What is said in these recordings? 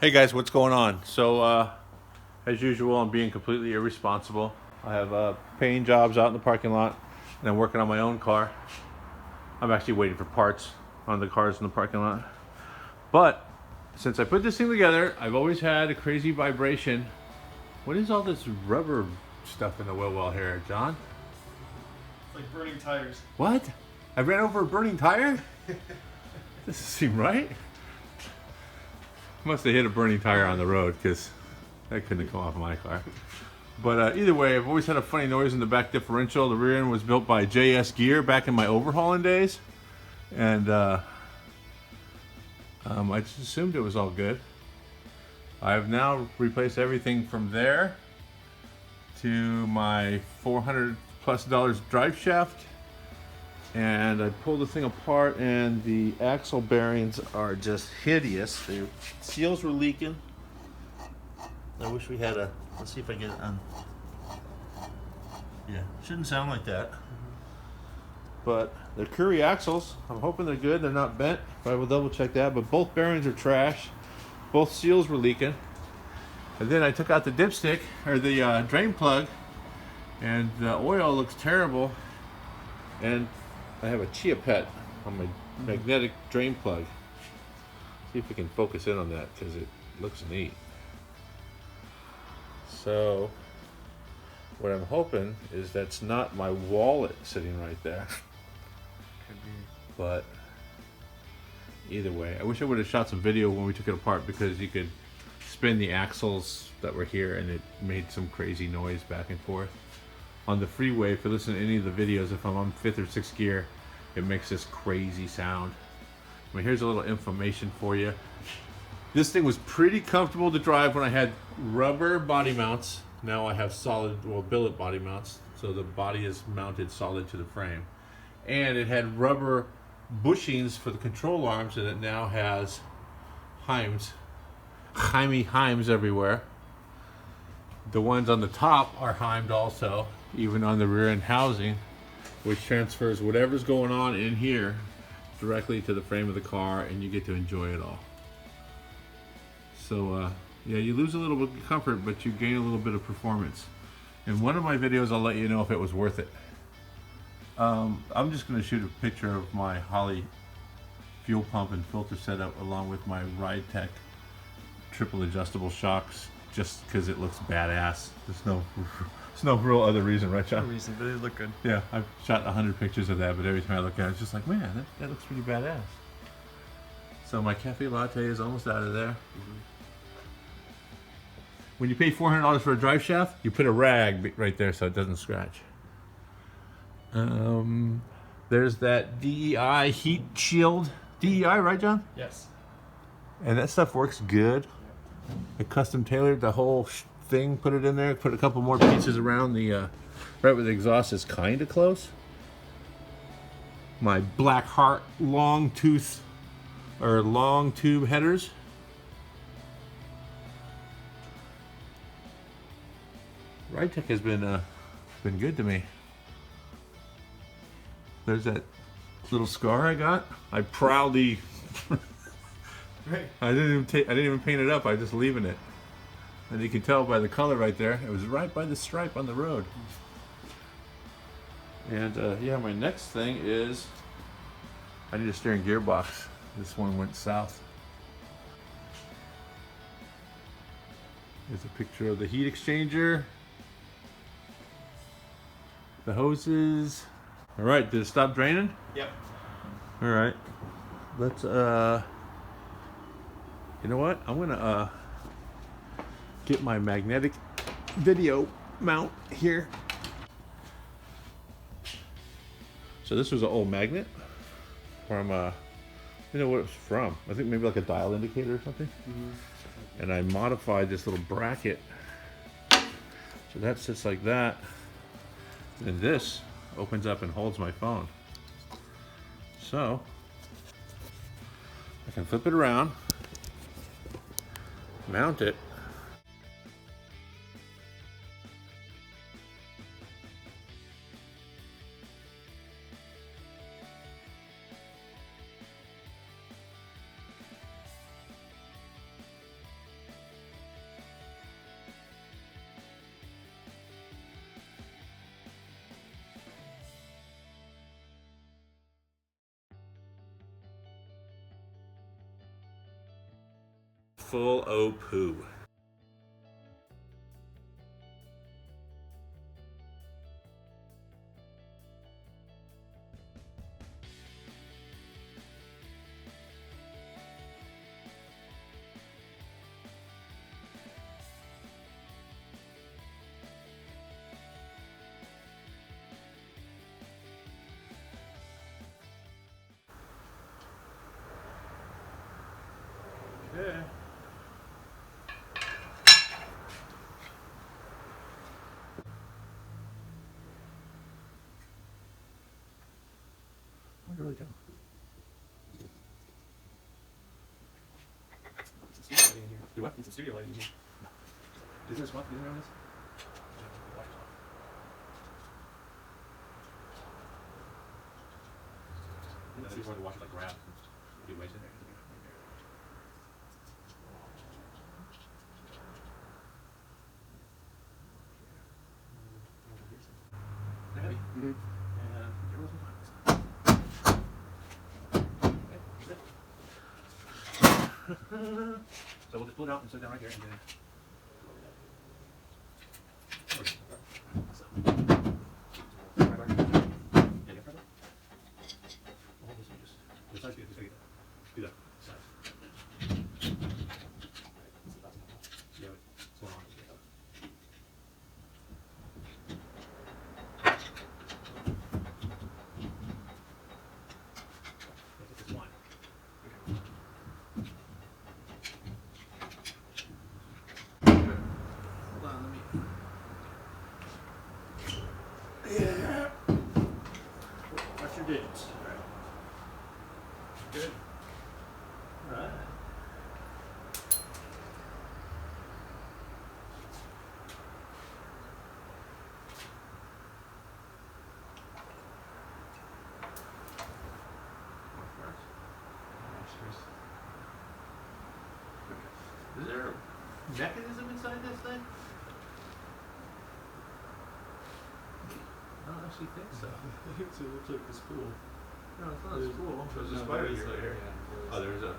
Hey guys, what's going on? So, as usual, I'm being completely irresponsible. I have paying jobs out in the parking lot, and I'm working on my own car. I'm actually waiting for parts on the cars in the parking lot. But since I put this thing together, I've always had a crazy vibration. What is all this rubber stuff in the wheel well here, John? It's like burning tires. What? I ran over a burning tire? Doesn't seem right. Must have hit a burning tire on the road because that couldn't have come off my car. But either way, I've always had a funny noise in the back differential. The rear end was built by JS Gear back in my overhauling days. And I just assumed it was all good. I have now replaced everything from there to my $400+ drive shaft. And I pulled the thing apart, and the axle bearings are just hideous. The seals were leaking. I wish we had a. Let's see if I get it on. Yeah, shouldn't sound like that. But they're Curry axles. I'm hoping they're good. They're not bent, but I will double check that. But both bearings are trash. Both seals were leaking. And then I took out the dipstick, or the drain plug, and the oil looks terrible. And I have a Chia Pet on my magnetic drain plug. See if we can focus in on that because it looks neat. So, what I'm hoping is that's not my wallet sitting right there. Could be. But either way, I wish I would have shot some video when we took it apart because you could spin the axles that were here and it made some crazy noise back and forth. On the freeway, if you listen to any of the videos, if I'm on 5th or 6th gear, it makes this crazy sound. I mean, here's a little information for you. This thing was pretty comfortable to drive when I had rubber body mounts. Now I have solid, well, billet body mounts, so the body is mounted solid to the frame. And it had rubber bushings for the control arms, and it now has Heims everywhere. The ones on the top are Heimed also, even on the rear end housing, which transfers whatever's going on in here directly to the frame of the car, and you get to enjoy it all. So yeah, you lose a little bit of comfort, but you gain a little bit of performance. In one of my videos, I'll let you know if it was worth it. I'm just going to shoot a picture of my Holley fuel pump and filter setup along with my Ride Tech triple adjustable shocks, just because it looks badass. There's no real other reason, right, John? No reason, but they look good. Yeah, I've shot 100 pictures of that, but every time I look at it, it's just like, man, that looks pretty badass. So my cafe latte is almost out of there. When you pay $400 for a drive shaft, you put a rag right there so it doesn't scratch. There's that DEI heat shield. DEI, right, John? Yes. And that stuff works good. I custom tailored the whole thing, put it in there, put a couple more pieces around the right where the exhaust is kind of close. My Black Heart long tube headers. Ride Tech has been good to me. There's that little scar I got. I proudly Right. I didn't even paint it up. I just leaving it, and you can tell by the color right there. It was right by the stripe on the road. And yeah, my next thing is I need a steering gearbox. This one went south. There's a picture of the heat exchanger, the hoses. All right, did it stop draining? Yep. All right, let's you know what? I'm gonna get my magnetic video mount here. So this was an old magnet from you know what it was from? I think maybe like a dial indicator or something. And I modified this little bracket so that sits like that. And then this opens up and holds my phone. So I can flip it around, mount it, full o poo. Yeah. Where'd it really go? Some studio lighting in here. Do what? Need some studio lighting in here. Isn't this one? Isn't there on this? Let's see if I can watch it like grab. Do waste in there. They're heavy. Mm-hmm. And there wasn't one. So we'll just pull it out and sit down right here and then. Yeah, get further. Hold this and just. This side's good. Just gotta get that. Do that side. Yeah, but it's going on. This one. Hold on, let me. Yeah. Watch your digits. Alright. Good. Alright. Is there a mechanism inside this thing? I don't actually think so. It looks like the spool. No, it's not a spool. There's a No, spider there is here. there, Right? yeah. Oh, there's a.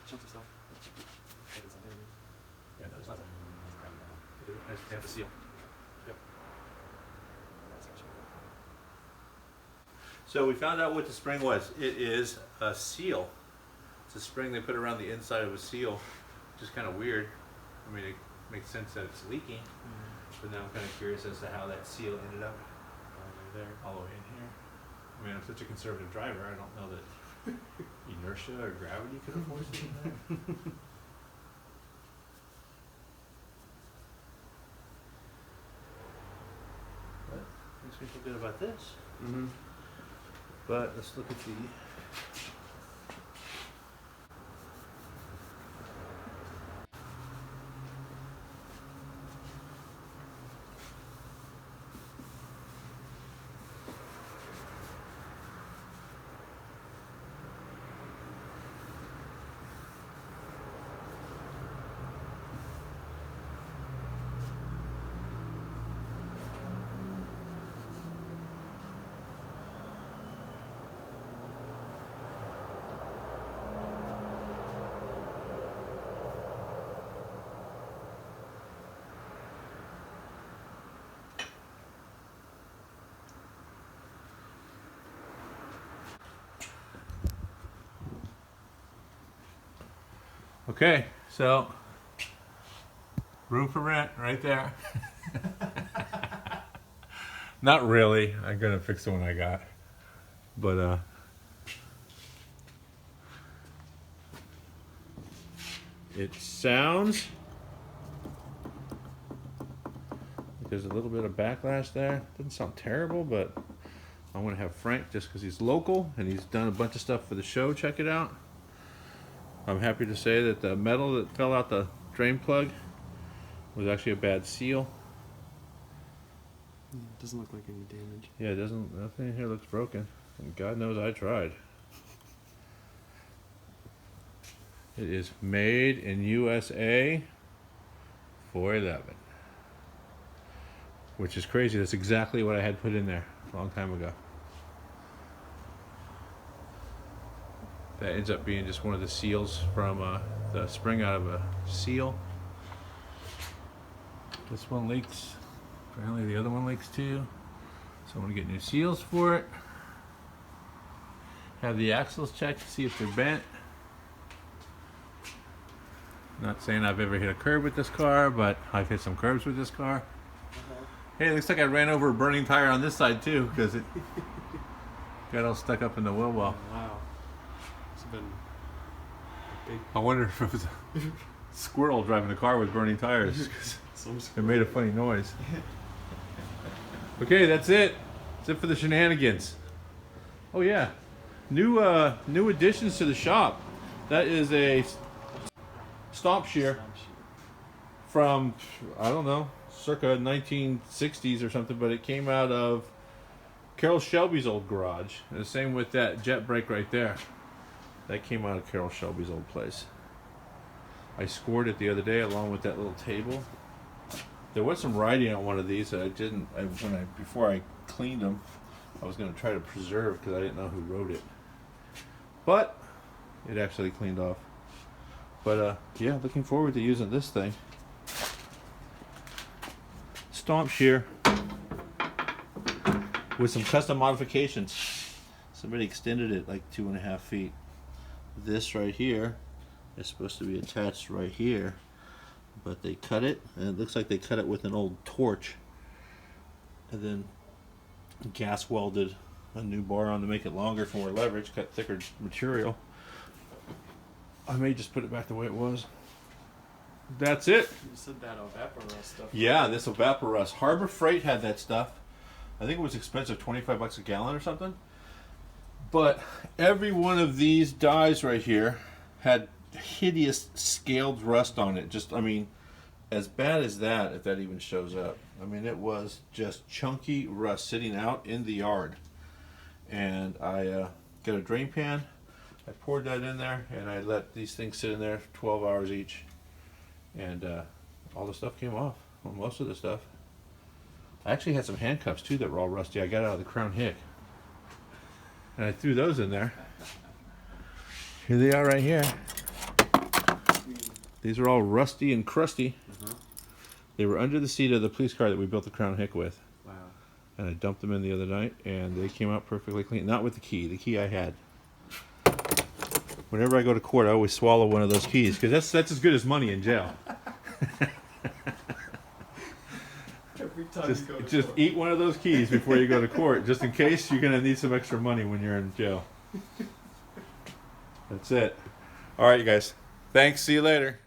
Chunks of stuff. Yeah, no, it's not. They have to seal. Yep. So we found out what the spring was. It is a seal. It's a spring they put around the inside of a seal, which is kind of weird. I mean, it makes sense that it's leaking, but now I'm kind of curious as to how that seal ended up There. all the way in here. I mean, I'm such a conservative driver, I don't know that inertia or gravity could have forced it in there. But makes me feel good about this. Mm-hmm. But let's look at the. Okay, so room for rent right there. Not really. I'm gonna fix the one I got, but it sounds like there's a little bit of backlash there. Doesn't sound terrible, but I want to have Frank just because he's local and he's done a bunch of stuff for the show. Check it out. I'm happy to say that the metal that fell out the drain plug was actually a bad seal. Doesn't look like any damage. Yeah, it doesn't. Nothing here looks broken. And God knows I tried. It is made in USA 411. which is crazy. That's exactly what I had put in there a long time ago. That ends up being just one of the seals from the spring out of a seal. This one leaks. Apparently the other one leaks too. So I'm going to get new seals for it. Have the axles checked to see if they're bent. Not saying I've ever hit a curb with this car, but I've hit some curbs with this car. Hey, it looks like I ran over a burning tire on this side too, because it got all stuck up in the wheel well. Oh, wow. It's been a big. I wonder if it was a squirrel driving a car with burning tires, because it made a funny noise. Okay, that's it. That's it for the shenanigans. Oh yeah, new additions to the shop. That is a stomp shear from, I don't know, circa 1960s or something, but it came out of Carol Shelby's old garage. And the same with that jet brake right there. That came out of Carol Shelby's old place. I scored it the other day along with that little table. There was some writing on one of these that I didn't, before I cleaned them, I was going to try to preserve because I didn't know who wrote it. But it actually cleaned off. But yeah, looking forward to using this thing. Stomp shear with some custom modifications. Somebody extended it like 2.5 feet. This right here is supposed to be attached right here, but they cut it, and it looks like they cut it with an old torch, and then gas welded a new bar on to make it longer for more leverage, cut thicker material. I may just put it back the way it was. That's it. You said that Evaporust stuff. Yeah, this Evaporust. Harbor Freight had that stuff. I think it was expensive, 25 bucks a gallon or something. But every one of these dies right here had hideous scaled rust on it. Just, I mean, as bad as that, if that even shows up. I mean, it was just chunky rust sitting out in the yard. And I got a drain pan. I poured that in there, and I let these things sit in there 12 hours each. And all the stuff came off. Well, most of the stuff. I actually had some handcuffs too that were all rusty. I got out of the Crown Hick. And I threw those in there. Here they are right here. These are all rusty and crusty. They were under the seat of the police car that we built the Crown Hick with. Wow. And I dumped them in the other night, and they came out perfectly clean. Not with the key. The key I had. Whenever I go to court, I always swallow one of those keys, because that's as good as money in jail. Every time you go to Just court. eat one of those keys before you go to court, just in case you're going to need some extra money when you're in jail. That's it. All right, you guys. Thanks. See you later.